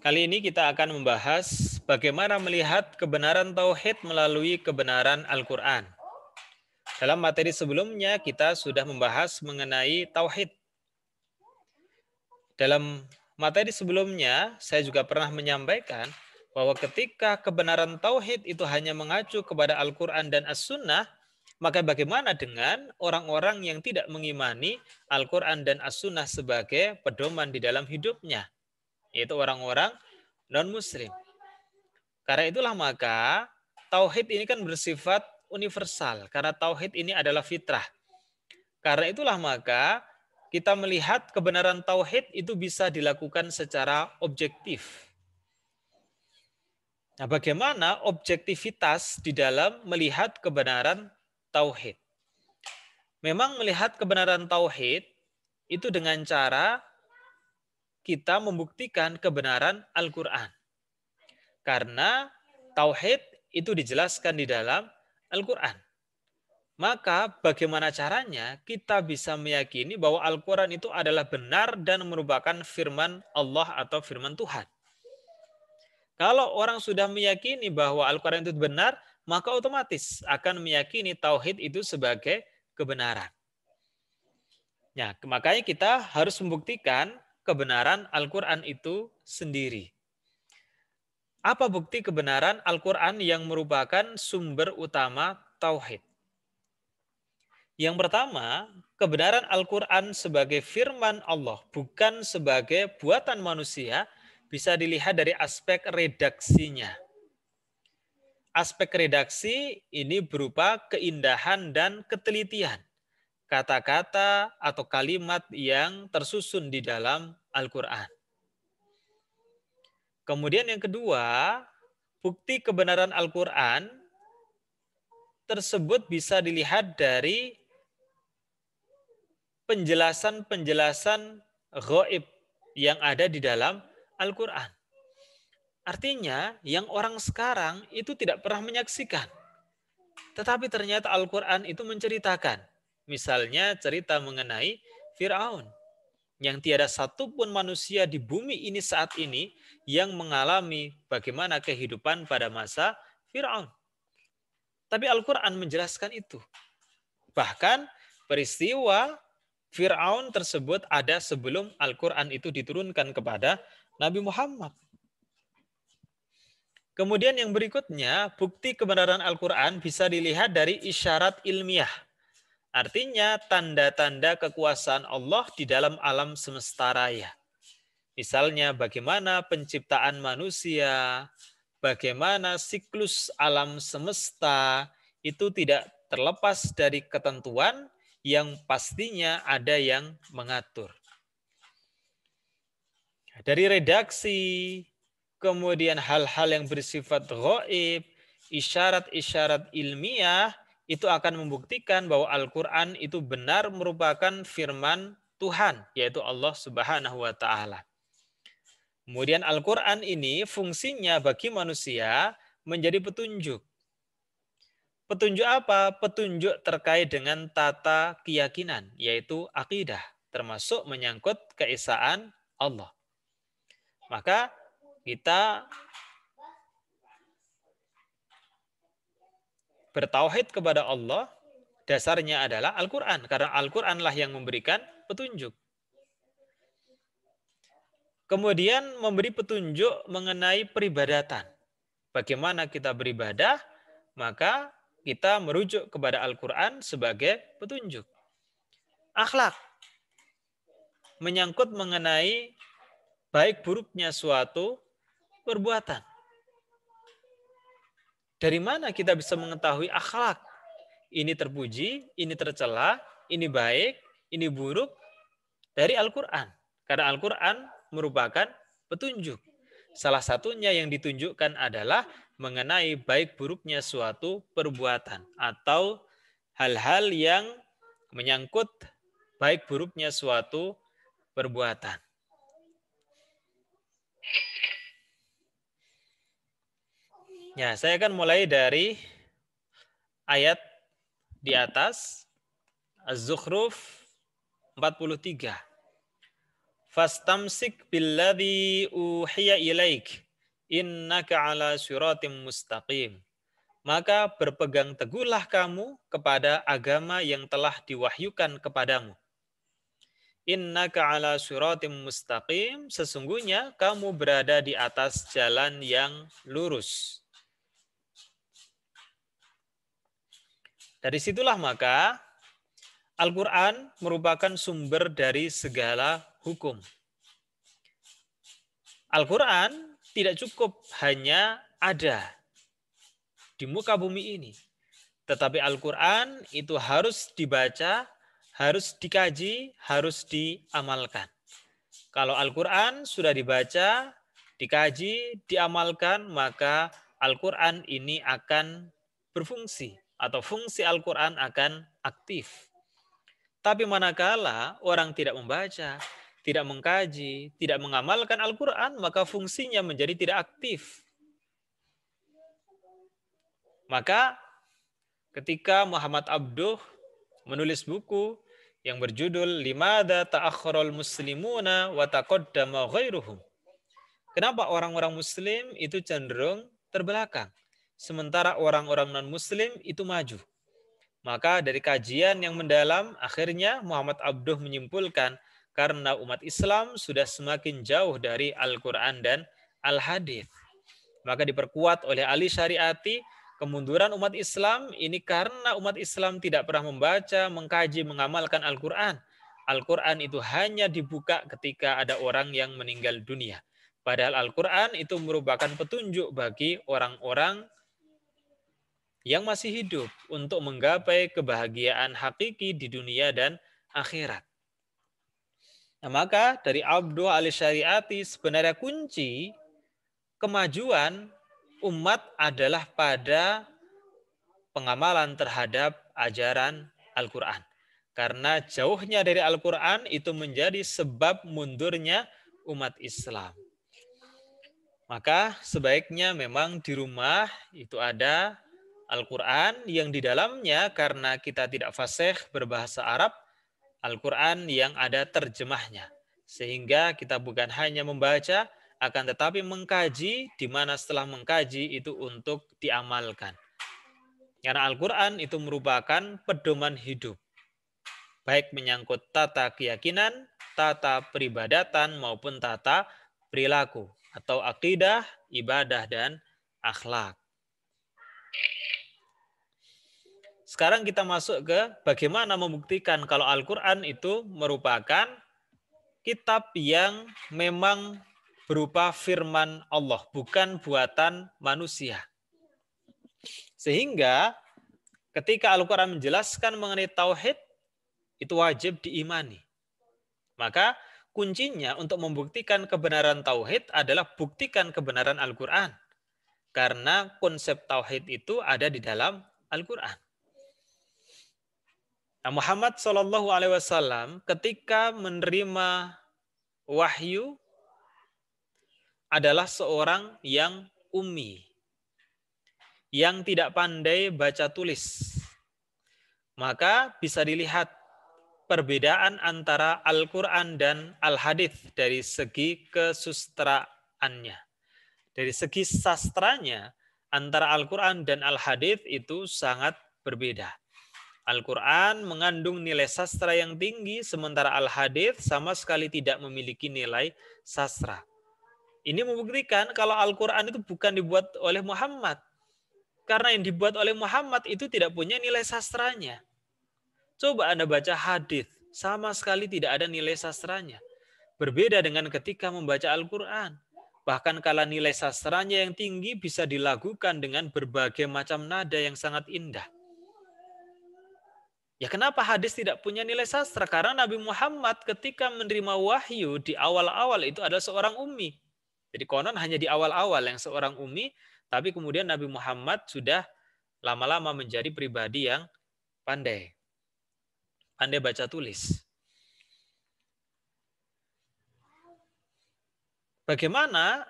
Kali ini kita akan membahas bagaimana melihat kebenaran tauhid melalui kebenaran Al-Quran. Dalam materi sebelumnya kita sudah membahas mengenai tauhid. Dalam materi sebelumnya saya juga pernah menyampaikan bahwa ketika kebenaran tauhid itu hanya mengacu kepada Al-Quran dan As-Sunnah, maka bagaimana dengan orang-orang yang tidak mengimani Al-Quran dan As-Sunnah sebagai pedoman di dalam hidupnya, yaitu orang-orang non-Muslim. Karena itulah maka tauhid ini kan bersifat universal, karena tauhid ini adalah fitrah. Karena itulah maka kita melihat kebenaran tauhid itu bisa dilakukan secara objektif. Nah, bagaimana objektivitas di dalam melihat kebenaran tauhid? Memang melihat kebenaran tauhid itu dengan cara kita membuktikan kebenaran Al-Quran. Karena tauhid itu dijelaskan di dalam Al-Quran. Maka bagaimana caranya kita bisa meyakini bahwa Al-Quran itu adalah benar dan merupakan firman Allah atau firman Tuhan. Kalau orang sudah meyakini bahwa Al-Quran itu benar, maka otomatis akan meyakini tauhid itu sebagai kebenaran. Ya, makanya kita harus membuktikan kebenaran Al-Quran itu sendiri. Apa bukti kebenaran Al-Quran yang merupakan sumber utama tauhid? Yang pertama, kebenaran Al-Quran sebagai firman Allah, bukan sebagai buatan manusia, bisa dilihat dari aspek redaksinya. Aspek redaksi ini berupa keindahan dan ketelitian kata-kata atau kalimat yang tersusun di dalam Al-Quran. Kemudian yang kedua, bukti kebenaran Al-Quran tersebut bisa dilihat dari penjelasan-penjelasan ghaib yang ada di dalam Al-Quran. Artinya, yang orang sekarang itu tidak pernah menyaksikan. Tetapi ternyata Al-Quran itu menceritakan. Misalnya cerita mengenai Fir'aun. Yang tiada satupun manusia di bumi ini saat ini yang mengalami bagaimana kehidupan pada masa Fir'aun. Tapi Al-Quran menjelaskan itu. Bahkan peristiwa Fir'aun tersebut ada sebelum Al-Quran itu diturunkan kepada Nabi Muhammad. Kemudian yang berikutnya, bukti kebenaran Al-Quran bisa dilihat dari isyarat ilmiah. Artinya tanda-tanda kekuasaan Allah di dalam alam semesta raya. Misalnya bagaimana penciptaan manusia, bagaimana siklus alam semesta, itu tidak terlepas dari ketentuan yang pastinya ada yang mengatur. Dari redaksi, kemudian hal-hal yang bersifat ghaib, isyarat-isyarat ilmiah, itu akan membuktikan bahwa Al-Quran itu benar merupakan firman Tuhan, yaitu Allah Subhanahu wa Ta'ala. Kemudian Al-Quran ini fungsinya bagi manusia menjadi petunjuk. Petunjuk apa? Petunjuk terkait dengan tata keyakinan, yaitu akidah, termasuk menyangkut keesaan Allah. Maka kita bertauhid kepada Allah, dasarnya adalah Al-Quran. Karena Al-Quranlah yang memberikan petunjuk. Kemudian memberi petunjuk mengenai peribadatan. Bagaimana kita beribadah, maka kita merujuk kepada Al-Quran sebagai petunjuk. Akhlak, menyangkut mengenai baik buruknya suatu perbuatan. Dari mana kita bisa mengetahui akhlak? Ini terpuji, ini tercela, ini baik, ini buruk? Dari Al-Quran. Karena Al-Quran merupakan petunjuk. Salah satunya yang ditunjukkan adalah mengenai baik buruknya suatu perbuatan atau hal-hal yang menyangkut baik buruknya suatu perbuatan. Ya, saya akan mulai dari ayat di atas, Az-Zukhruf 43. Fastamsik billadzi uhiya ilaik innaka ala siratim mustaqim. Maka berpegang teguhlah kamu kepada agama yang telah diwahyukan kepadamu. Innaka ala siratim mustaqim, sesungguhnya kamu berada di atas jalan yang lurus. Dari situlah maka Al-Quran merupakan sumber dari segala hukum. Al-Quran tidak cukup hanya ada di muka bumi ini. Tetapi Al-Quran itu harus dibaca, harus dikaji, harus diamalkan. Kalau Al-Quran sudah dibaca, dikaji, diamalkan, maka Al-Quran ini akan berfungsi atau fungsi Al-Quran akan aktif. Tapi manakala orang tidak membaca, tidak mengkaji, tidak mengamalkan Al-Quran, maka fungsinya menjadi tidak aktif. Maka ketika Muhammad Abduh menulis buku yang berjudul Limada ta'akhkharul muslimuna wa taqaddama ghairuhum. Kenapa orang-orang muslim itu cenderung terbelakang, sementara orang-orang non-muslim itu maju? Maka dari kajian yang mendalam, akhirnya Muhammad Abduh menyimpulkan karena umat Islam sudah semakin jauh dari Al-Quran dan Al-Hadith. Maka diperkuat oleh Ali Syariati, kemunduran umat Islam ini karena umat Islam tidak pernah membaca, mengkaji, mengamalkan Al-Quran. Al-Quran itu hanya dibuka ketika ada orang yang meninggal dunia. Padahal Al-Quran itu merupakan petunjuk bagi orang-orang yang masih hidup untuk menggapai kebahagiaan hakiki di dunia dan akhirat. Nah, maka dari Abduh al-Syariati sebenarnya kunci kemajuan umat adalah pada pengamalan terhadap ajaran Al-Quran. Karena jauhnya dari Al-Quran itu menjadi sebab mundurnya umat Islam. Maka sebaiknya memang di rumah itu ada Al-Quran yang di dalamnya karena kita tidak fasih berbahasa Arab, Al-Quran yang ada terjemahnya. Sehingga kita bukan hanya membaca, akan tetapi mengkaji, di mana setelah mengkaji itu untuk diamalkan. Karena Al-Quran itu merupakan pedoman hidup. Baik menyangkut tata keyakinan, tata peribadatan, maupun tata perilaku. Atau akidah, ibadah, dan akhlak. Sekarang kita masuk ke bagaimana membuktikan kalau Al-Quran itu merupakan kitab yang memang berupa firman Allah, bukan buatan manusia. Sehingga ketika Al-Quran menjelaskan mengenai tauhid, itu wajib diimani. Maka kuncinya untuk membuktikan kebenaran tauhid adalah buktikan kebenaran Al-Quran. Karena konsep tauhid itu ada di dalam Al-Quran. Nah, Muhammad SAW ketika menerima wahyu adalah seorang yang ummi, yang tidak pandai baca tulis. Maka bisa dilihat perbedaan antara Al-Quran dan Al-Hadith dari segi kesustraannya. Dari segi sastranya, antara Al-Quran dan Al-Hadith itu sangat berbeda. Al-Quran mengandung nilai sastra yang tinggi, sementara Al-Hadith sama sekali tidak memiliki nilai sastra. Ini membuktikan kalau Al-Quran itu bukan dibuat oleh Muhammad. Karena yang dibuat oleh Muhammad itu tidak punya nilai sastranya. Coba Anda baca hadith, sama sekali tidak ada nilai sastranya. Berbeda dengan ketika membaca Al-Quran. Bahkan kala nilai sastranya yang tinggi bisa dilakukan dengan berbagai macam nada yang sangat indah. Ya kenapa hadis tidak punya nilai sastra? Karena Nabi Muhammad ketika menerima wahyu di awal-awal itu adalah seorang ummi. Jadi konon hanya di awal-awal yang seorang ummi, tapi kemudian Nabi Muhammad sudah lama-lama menjadi pribadi yang pandai. Pandai baca tulis. Bagaimana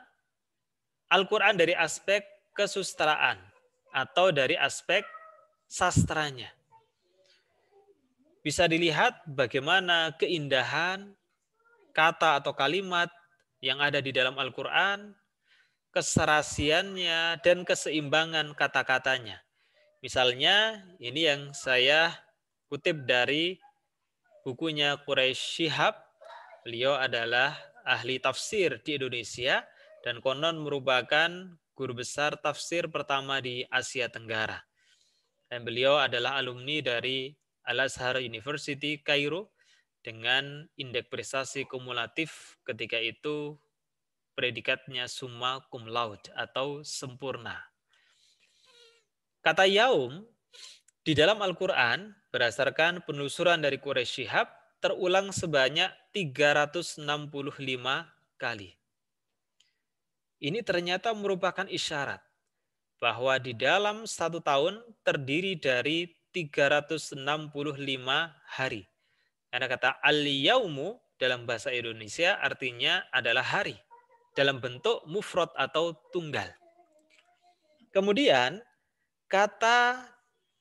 Al-Quran dari aspek kesustraan atau dari aspek sastranya? Bisa dilihat bagaimana keindahan kata atau kalimat yang ada di dalam Al-Quran, keserasiannya, dan keseimbangan kata-katanya. Misalnya, ini yang saya kutip dari bukunya Quraisy Shihab. Beliau adalah ahli tafsir di Indonesia dan konon merupakan guru besar tafsir pertama di Asia Tenggara. Dan beliau adalah alumni dari Al-Azhar University Kairo dengan indeks prestasi kumulatif ketika itu predikatnya summa cum laude atau sempurna. Kata yaum di dalam Al-Quran berdasarkan penelusuran dari Quraisy Shihab terulang sebanyak 365 kali. Ini ternyata merupakan isyarat bahwa di dalam satu tahun terdiri dari 365 hari. Karena kata al-yaumu dalam bahasa Indonesia artinya adalah hari dalam bentuk mufrad atau tunggal. Kemudian kata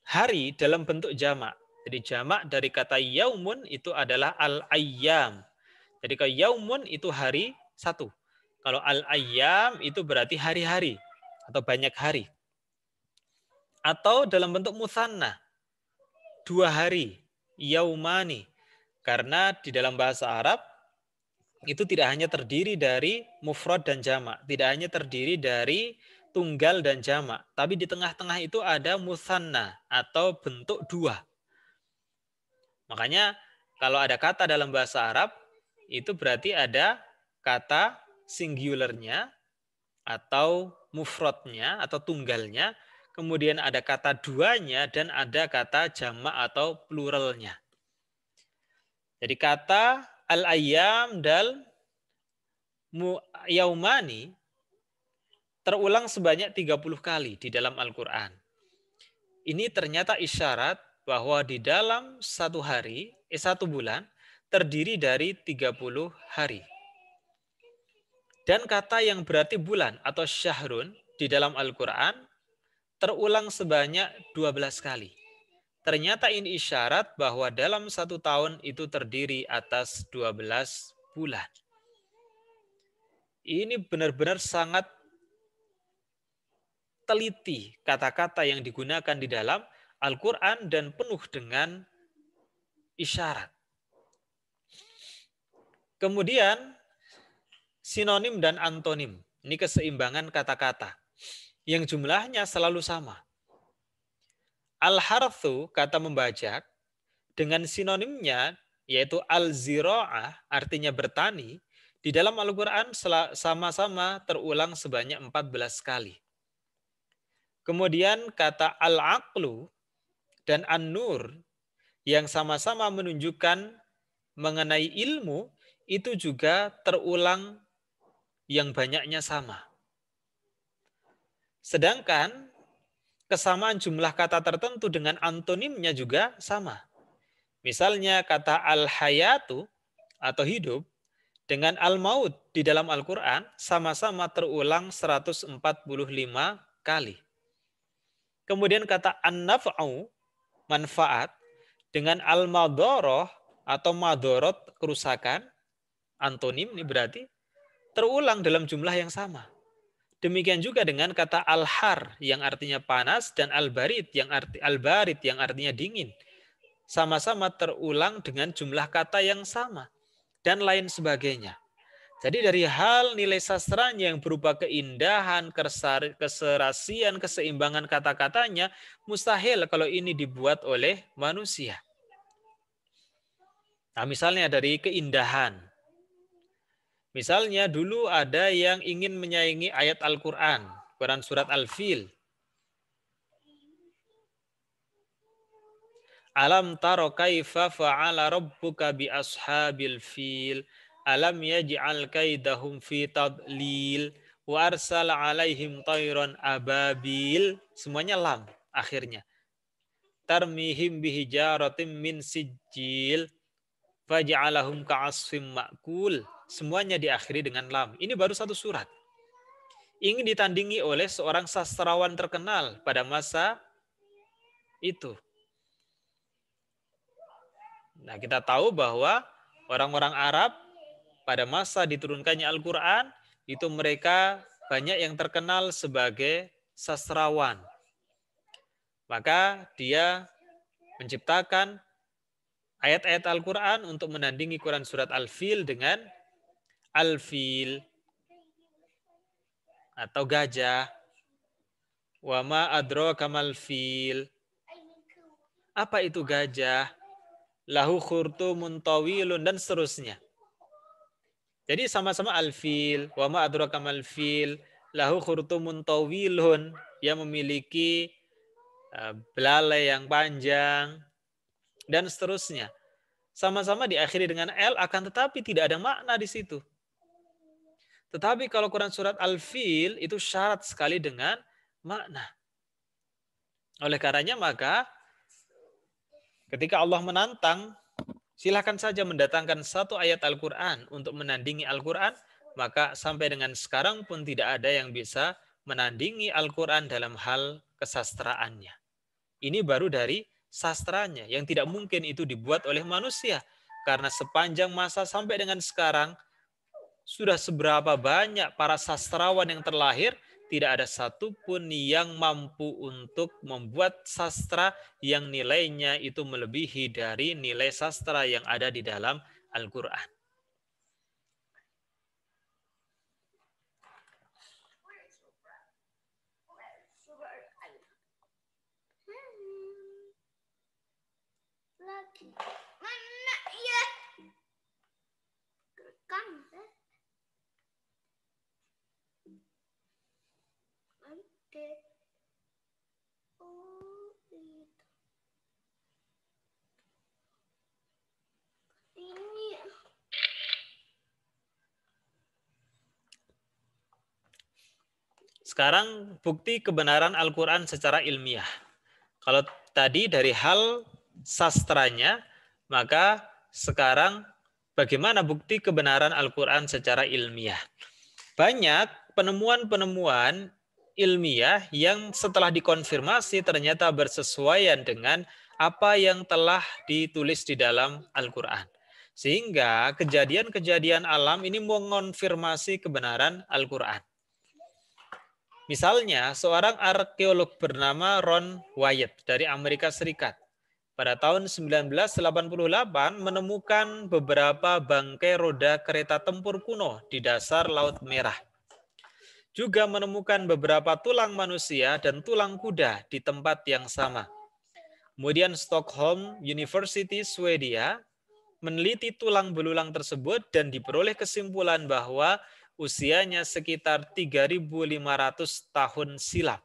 hari dalam bentuk jamak. Jadi jamak dari kata yaumun itu adalah al-ayyam. Jadi kalau yaumun itu hari satu. Kalau al-ayyam itu berarti hari-hari atau banyak hari. Atau dalam bentuk musanna, 2 hari, yaumani. Karena di dalam bahasa Arab itu tidak hanya terdiri dari mufrad dan jamak, tidak hanya terdiri dari tunggal dan jamak, tapi di tengah-tengah itu ada musanna atau bentuk 2. Makanya kalau ada kata dalam bahasa Arab itu berarti ada kata singularnya atau mufradnya atau tunggalnya, kemudian ada kata duanya dan ada kata jamak atau pluralnya. Jadi kata al-ayyam dan yaumani terulang sebanyak 30 kali di dalam Al-Quran. Ini ternyata isyarat bahwa di dalam satu bulan terdiri dari 30 hari. Dan kata yang berarti bulan atau syahrun di dalam Al-Quran terulang sebanyak 12 kali. Ternyata ini isyarat bahwa dalam satu tahun itu terdiri atas 12 bulan. Ini benar-benar sangat teliti kata-kata yang digunakan di dalam Al-Quran dan penuh dengan isyarat. Kemudian sinonim dan antonim. Ini keseimbangan kata-kata yang jumlahnya selalu sama. Al-harthu, kata membajak, dengan sinonimnya yaitu al-zira'ah, artinya bertani, di dalam Al-Quran sama-sama terulang sebanyak 14 kali. Kemudian kata al-aqlu dan an-nur yang sama-sama menunjukkan mengenai ilmu itu juga terulang yang banyaknya sama. Sedangkan kesamaan jumlah kata tertentu dengan antonimnya juga sama. Misalnya kata al-hayatu atau hidup dengan al-maut di dalam Al-Quran sama-sama terulang 145 kali. Kemudian kata an-naf'u, manfaat, dengan al-madoroh atau madorot, kerusakan, antonim ini berarti terulang dalam jumlah yang sama. Demikian juga dengan kata al-har yang artinya panas dan al-barid yang artinya dingin. Sama-sama terulang dengan jumlah kata yang sama dan lain sebagainya. Jadi dari hal nilai sastranya yang berupa keindahan, keserasian, keseimbangan kata-katanya, mustahil kalau ini dibuat oleh manusia. Nah, misalnya dari keindahan. Misalnya dulu ada yang ingin menyaingi ayat Al-Quran, Quran surat Al-Fil. Alam taro kaifa fa'ala rabbuka bi ashabil fil. Alam yaj'al kaidahum fi tadlil wa arsala alaihim tayran ababil. Semuanya lam akhirnya. Tarmihim bihijaratim min sijil faj'alahum ka'asfim ma'kul. Semuanya diakhiri dengan lam. Ini baru satu surat. Ingin ditandingi oleh seorang sastrawan terkenal pada masa itu. Nah, kita tahu bahwa orang-orang Arab pada masa diturunkannya Al-Quran, itu mereka banyak yang terkenal sebagai sastrawan. Maka dia menciptakan ayat-ayat Al-Quran untuk menandingi Quran surat Al-Fil dengan Al-Fil atau gajah. Wa ma adraka mal fil. Apa itu gajah? Lahu khurtumun tawilun dan seterusnya. Jadi sama-sama Al-Fil, wa ma adraka mal fil, lahu khurtumun tawilun, dia memiliki belalai yang panjang dan seterusnya. Sama-sama diakhiri dengan L, akan tetapi tidak ada makna di situ. Tetapi kalau Quran surat Al-Fil itu syarat sekali dengan makna. Oleh karenanya maka ketika Allah menantang, silakan saja mendatangkan satu ayat Al-Quran untuk menandingi Al-Quran, maka sampai dengan sekarang pun tidak ada yang bisa menandingi Al-Quran dalam hal kesastraannya. Ini baru dari sastranya, yang tidak mungkin itu dibuat oleh manusia. Karena sepanjang masa sampai dengan sekarang, sudah seberapa banyak para sastrawan yang terlahir, tidak ada satupun yang mampu untuk membuat sastra yang nilainya itu melebihi dari nilai sastra yang ada di dalam Al-Quran. Sekarang bukti kebenaran Al-Quran secara ilmiah. Kalau tadi dari hal sastranya, maka sekarang bagaimana bukti kebenaran Al-Quran secara ilmiah? Banyak penemuan-penemuan ilmiah yang setelah dikonfirmasi ternyata bersesuaian dengan apa yang telah ditulis di dalam Al-Quran. Sehingga kejadian-kejadian alam ini mengonfirmasi kebenaran Al-Quran. Misalnya, seorang arkeolog bernama Ron Wyatt dari Amerika Serikat pada tahun 1988 menemukan beberapa bangkai roda kereta tempur kuno di dasar Laut Merah. Juga menemukan beberapa tulang manusia dan tulang kuda di tempat yang sama. Kemudian Stockholm University, Swedia, meneliti tulang belulang tersebut dan diperoleh kesimpulan bahwa usianya sekitar 3.500 tahun silam.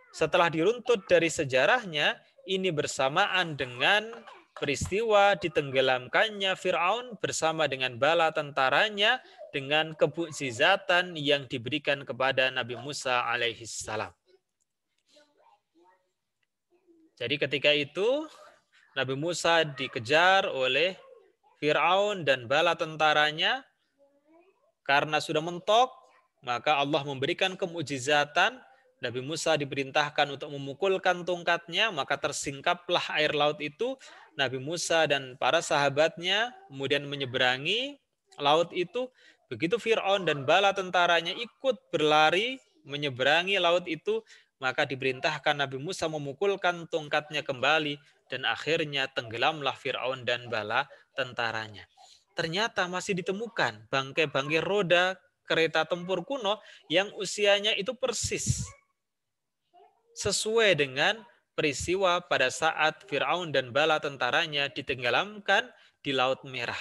Setelah diruntut dari sejarahnya, ini bersamaan dengan peristiwa ditenggelamkannya Fir'aun bersama dengan bala tentaranya dengan kemukjizatan yang diberikan kepada Nabi Musa alaihissalam. Jadi ketika itu Nabi Musa dikejar oleh Fir'aun dan bala tentaranya. Karena sudah mentok, maka Allah memberikan kemukjizatan. Nabi Musa diperintahkan untuk memukulkan tongkatnya, maka tersingkaplah air laut itu. Nabi Musa dan para sahabatnya kemudian menyeberangi laut itu. Begitu Fir'aun dan bala tentaranya ikut berlari menyeberangi laut itu, maka diperintahkan Nabi Musa memukulkan tongkatnya kembali, dan akhirnya tenggelamlah Fir'aun dan bala tentaranya. Ternyata masih ditemukan bangkai-bangkai roda kereta tempur kuno yang usianya itu persis sesuai dengan peristiwa pada saat Fir'aun dan bala tentaranya ditenggelamkan di Laut Merah.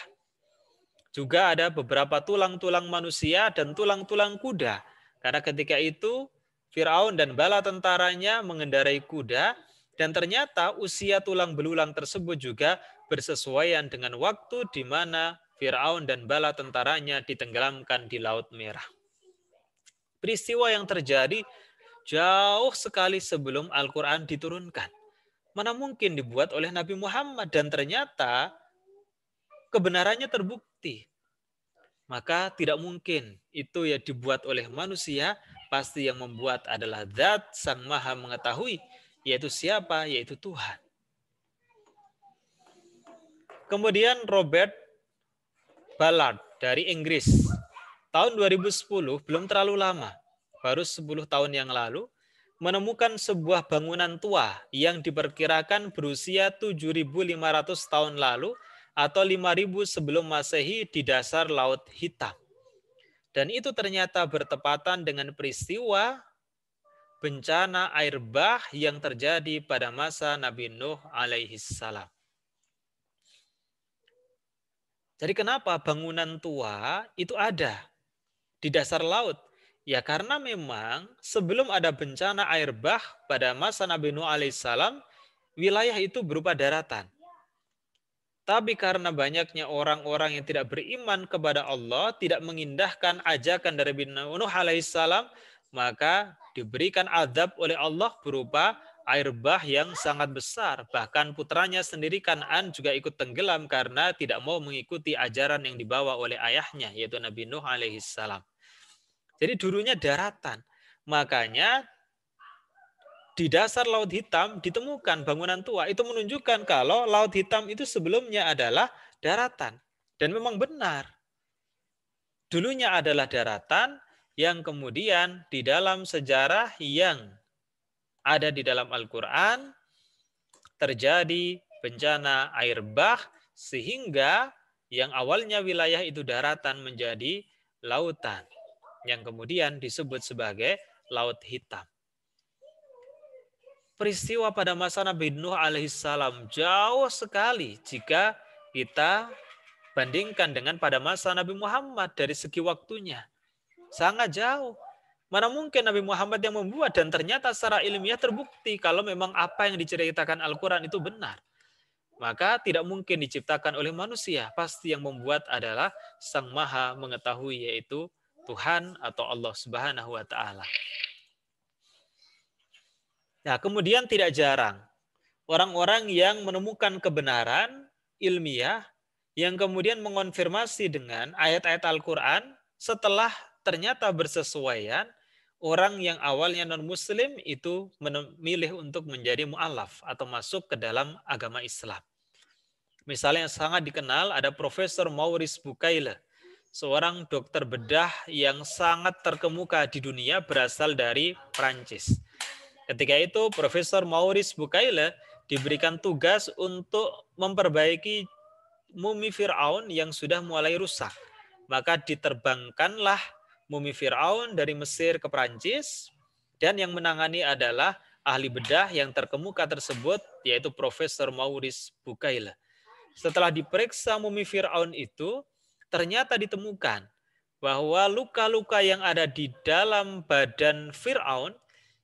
Juga ada beberapa tulang-tulang manusia dan tulang-tulang kuda. Karena ketika itu Fir'aun dan bala tentaranya mengendarai kuda, dan ternyata usia tulang belulang tersebut juga bersesuaian dengan waktu di mana Fir'aun dan bala tentaranya ditenggelamkan di Laut Merah. Peristiwa yang terjadi jauh sekali sebelum Al-Quran diturunkan. Mana mungkin dibuat oleh Nabi Muhammad, dan ternyata kebenarannya terbukti. Maka tidak mungkin itu ya dibuat oleh manusia, pasti yang membuat adalah Zat Sang Maha Mengetahui, yaitu siapa? Yaitu Tuhan. Kemudian Robert Ballard dari Inggris. Tahun 2010, belum terlalu lama, baru 10 tahun yang lalu, menemukan sebuah bangunan tua yang diperkirakan berusia 7.500 tahun lalu atau 5.000 sebelum Masehi di dasar Laut Hitam. Dan itu ternyata bertepatan dengan peristiwa bencana air bah yang terjadi pada masa Nabi Nuh alaihi salam. Jadi kenapa bangunan tua itu ada di dasar laut? Ya karena memang sebelum ada bencana air bah pada masa Nabi Nuh alaihissalam, wilayah itu berupa daratan. Tapi karena banyaknya orang-orang yang tidak beriman kepada Allah, tidak mengindahkan ajakan dari Nabi Nuh alaihissalam, maka diberikan azab oleh Allah berupa air bah yang sangat besar. Bahkan putranya sendiri Kan'an juga ikut tenggelam karena tidak mau mengikuti ajaran yang dibawa oleh ayahnya, yaitu Nabi Nuh alaihissalam. Jadi dulunya daratan. Makanya di dasar Laut Hitam ditemukan bangunan tua. Itu menunjukkan kalau Laut Hitam itu sebelumnya adalah daratan. Dan memang benar. Dulunya adalah daratan yang kemudian di dalam sejarah yang ada di dalam Al-Quran terjadi bencana air bah sehingga yang awalnya wilayah itu daratan menjadi lautan yang kemudian disebut sebagai Laut Hitam. Peristiwa pada masa Nabi Nuh alaihissalam jauh sekali jika kita bandingkan dengan pada masa Nabi Muhammad dari segi waktunya. Sangat jauh. Mana mungkin Nabi Muhammad yang membuat dan ternyata secara ilmiah terbukti kalau memang apa yang diceritakan Al-Quran itu benar. Maka tidak mungkin diciptakan oleh manusia. Pasti yang membuat adalah Sang Maha Mengetahui, yaitu Tuhan atau Allah Subhanahu wa Ta'ala. Nah, kemudian tidak jarang orang-orang yang menemukan kebenaran ilmiah yang kemudian mengonfirmasi dengan ayat-ayat Al-Quran setelah ternyata bersesuaian, orang yang awalnya non-muslim itu memilih untuk menjadi mu'alaf atau masuk ke dalam agama Islam. Misalnya yang sangat dikenal ada Profesor Maurice Bucaille, seorang dokter bedah yang sangat terkemuka di dunia berasal dari Prancis. Ketika itu Profesor Maurice Bucaille diberikan tugas untuk memperbaiki mumi Fir'aun yang sudah mulai rusak. Maka diterbangkanlah mumi Fir'aun dari Mesir ke Prancis, dan yang menangani adalah ahli bedah yang terkemuka tersebut, yaitu Profesor Maurice Bucaille. Setelah diperiksa mumi Fir'aun itu, ternyata ditemukan bahwa luka-luka yang ada di dalam badan Fir'aun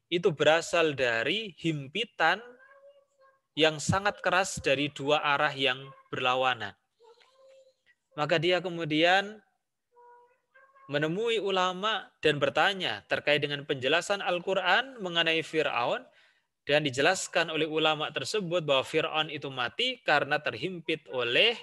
itu berasal dari himpitan yang sangat keras dari dua arah yang berlawanan. Maka dia kemudian menemui ulama dan bertanya terkait dengan penjelasan Al-Quran mengenai Fir'aun, dan dijelaskan oleh ulama tersebut bahwa Fir'aun itu mati karena terhimpit oleh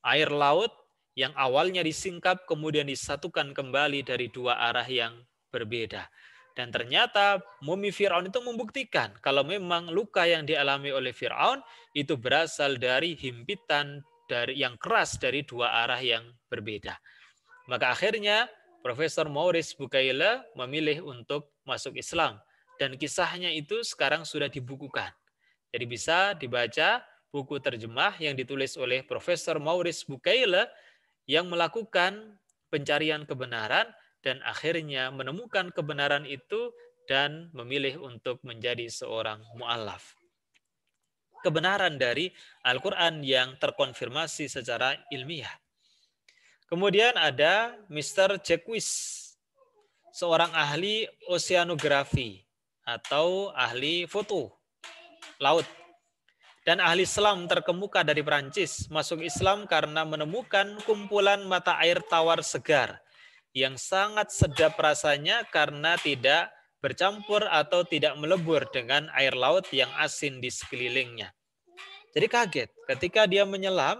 air laut yang awalnya disingkap kemudian disatukan kembali dari dua arah yang berbeda. Dan ternyata mumi Fir'aun itu membuktikan kalau memang luka yang dialami oleh Fir'aun itu berasal dari himpitan yang keras dari dua arah yang berbeda. Maka akhirnya Profesor Maurice Bucaille memilih untuk masuk Islam. Dan kisahnya itu sekarang sudah dibukukan. Jadi bisa dibaca buku terjemah yang ditulis oleh Profesor Maurice Bucaille yang melakukan pencarian kebenaran dan akhirnya menemukan kebenaran itu dan memilih untuk menjadi seorang mu'alaf. Kebenaran dari Al-Quran yang terkonfirmasi secara ilmiah. Kemudian ada Mr. Jacques, seorang ahli oceanografi atau ahli foto laut dan ahli selam terkemuka dari Prancis, masuk Islam karena menemukan kumpulan mata air tawar segar yang sangat sedap rasanya karena tidak bercampur atau tidak melebur dengan air laut yang asin di sekelilingnya. Jadi kaget ketika dia menyelam,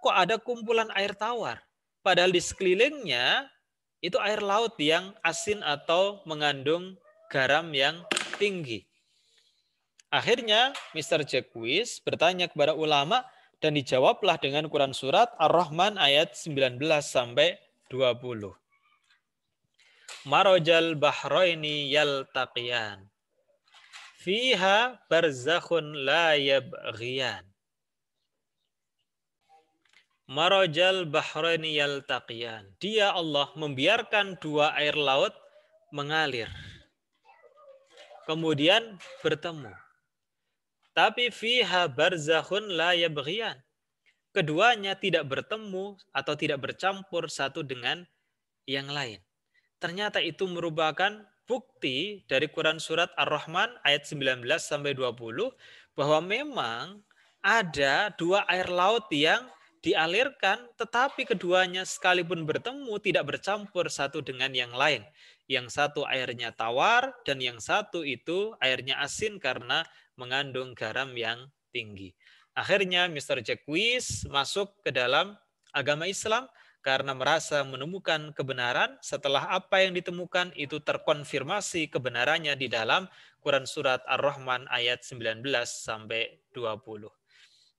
kok ada kumpulan air tawar. Padahal di sekelilingnya itu air laut yang asin atau mengandung garam yang tinggi. Akhirnya Mr. Jacques bertanya kepada ulama, Dan dijawablah dengan Quran surat Ar-Rahman ayat 19 sampai 20. Marajal bahraini yaltaqiyan. Fiha barzakhun la yabghiyan. Marajal bahraini yaltaqiyan. Dia Allah membiarkan dua air laut mengalir. Kemudian bertemu. Tapi fiha barzakhun la yabghiyan. Keduanya tidak bertemu atau tidak bercampur satu dengan yang lain. Ternyata itu merupakan bukti dari Quran surat Ar-Rahman ayat 19 sampai 20 bahwa memang ada dua air laut yang dialirkan tetapi keduanya sekalipun bertemu tidak bercampur satu dengan yang lain. Yang satu airnya tawar dan yang satu itu airnya asin karena mengandung garam yang tinggi. Akhirnya Mr. Jacques masuk ke dalam agama Islam karena merasa menemukan kebenaran setelah apa yang ditemukan itu terkonfirmasi kebenarannya di dalam Quran surat Ar-Rahman ayat 19 sampai 20.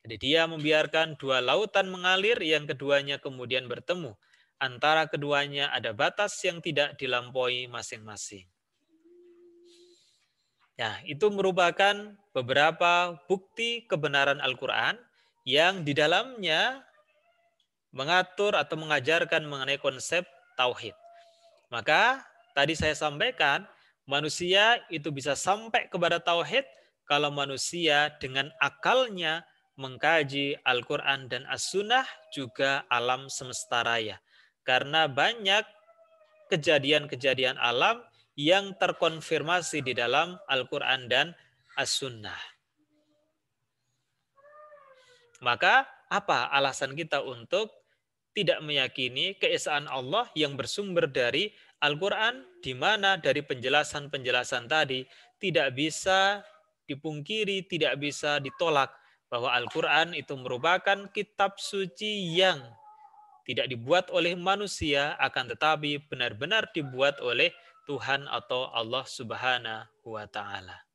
Jadi dia membiarkan dua lautan mengalir yang keduanya kemudian bertemu. Antara keduanya ada batas yang tidak dilampaui masing-masing. Nah, itu merupakan beberapa bukti kebenaran Al-Quran yang di dalamnya mengatur atau mengajarkan mengenai konsep tauhid. Maka tadi saya sampaikan manusia itu bisa sampai kepada tauhid kalau manusia dengan akalnya mengkaji Al-Quran dan As-Sunnah juga alam semesta raya. Karena banyak kejadian-kejadian alam yang terkonfirmasi di dalam Al-Quran dan As-Sunnah. Maka apa alasan kita untuk tidak meyakini keesaan Allah yang bersumber dari Al-Quran, di mana dari penjelasan-penjelasan tadi tidak bisa dipungkiri, tidak bisa ditolak bahwa Al-Quran itu merupakan kitab suci yang tidak dibuat oleh manusia, akan tetapi benar-benar dibuat oleh Tuhan atau Allah Subhanahu wa Ta'ala.